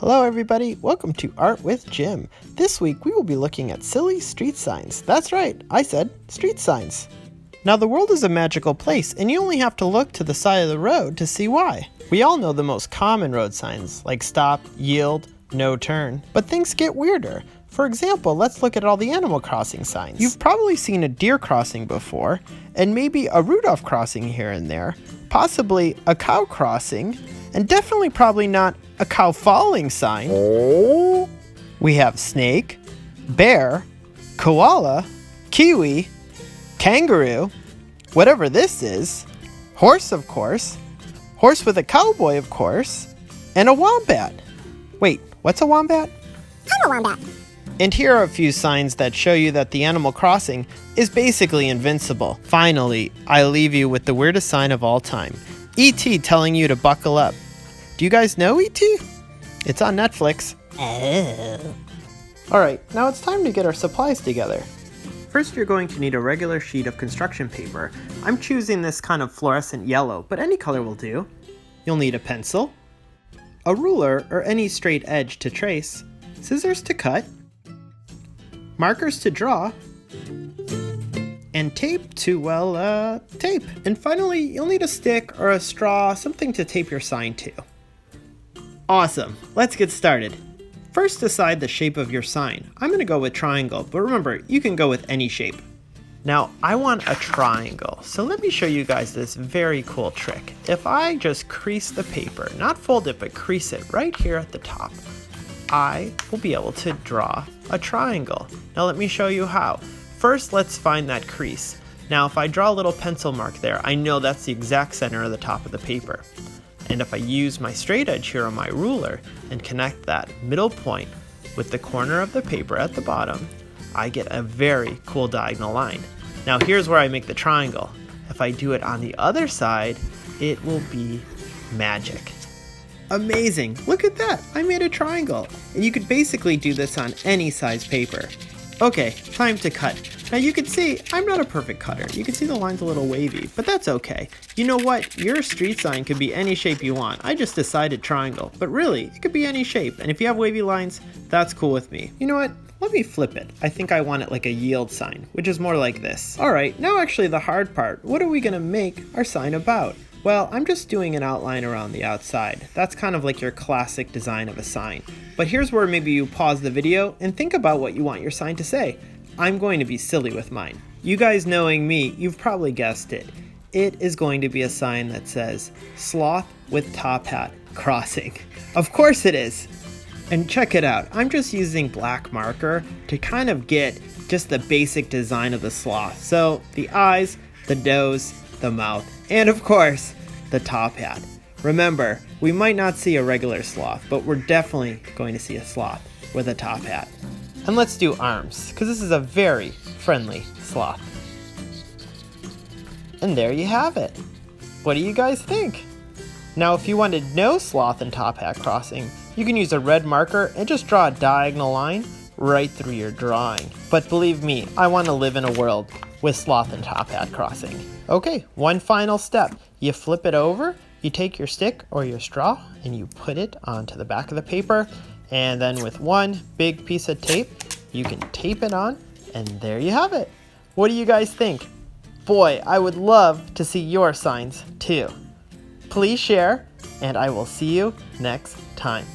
Hello everybody, welcome to Art with Jim. This week we will be looking at silly street signs. That's right, I said street signs. Now the world is a magical place and you only have to look to the side of the road to see why. We all know the most common road signs like stop, yield, no turn, but things get weirder. For example, let's look at all the Animal Crossing signs. You've probably seen a deer crossing before, and maybe a Rudolph crossing here and there, possibly a cow crossing, and definitely probably not a cow following sign. Oh. We have snake, bear, koala, kiwi, kangaroo, whatever this is, horse of course, horse with a cowboy of course, and a wombat. Wait, what's a wombat? I'm a wombat. And here are a few signs that show you that the Animal Crossing is basically invincible. Finally, I leave you with the weirdest sign of all time. E.T. telling you to buckle up. Do you guys know E.T.? It's on Netflix. Oh. Alright, now it's time to get our supplies together. First you're going to need a regular sheet of construction paper. I'm choosing this kind of fluorescent yellow, but any color will do. You'll need a pencil, a ruler or any straight edge to trace, scissors to cut, markers to draw, and tape to, tape. And finally, you'll need a stick or a straw, something to tape your sign to. Awesome, let's get started. First, decide the shape of your sign. I'm gonna go with triangle, but remember, you can go with any shape. Now, I want a triangle, so let me show you guys this very cool trick. If I just crease the paper, not fold it, but crease it right here at the top, I will be able to draw a triangle. Now let me show you how. First, let's find that crease. Now if I draw a little pencil mark there, I know that's the exact center of the top of the paper. And if I use my straight edge here on my ruler and connect that middle point with the corner of the paper at the bottom, I get a very cool diagonal line. Now here's where I make the triangle. If I do it on the other side, it will be magic. Amazing, look at that, I made a triangle. And you could basically do this on any size paper. Okay, time to cut. Now you can see, I'm not a perfect cutter. You can see the line's a little wavy, but that's okay. You know what, your street sign could be any shape you want. I just decided triangle, but really, it could be any shape. And if you have wavy lines, that's cool with me. You know what, let me flip it. I think I want it like a yield sign, which is more like this. All right, now actually the hard part. What are we gonna make our sign about? Well, I'm just doing an outline around the outside. That's kind of like your classic design of a sign. But here's where maybe you pause the video and think about what you want your sign to say. I'm going to be silly with mine. You guys knowing me, you've probably guessed it. It is going to be a sign that says, sloth with top hat crossing. Of course it is. And check it out, I'm just using black marker to kind of get just the basic design of the sloth. So the eyes, the nose, the mouth, and of course, the top hat. Remember, we might not see a regular sloth, but we're definitely going to see a sloth with a top hat. And let's do arms, because this is a very friendly sloth. And there you have it. What do you guys think? Now, if you wanted no sloth and top hat crossing, you can use a red marker and just draw a diagonal line right through your drawing. But believe me, I want to live in a world with sloth and top hat crossing. Okay, one final step. You flip it over, you take your stick or your straw, and you put it onto the back of the paper, and then with one big piece of tape, you can tape it on, and there you have it. What do you guys think? Boy, I would love to see your signs too. Please share, and I will see you next time.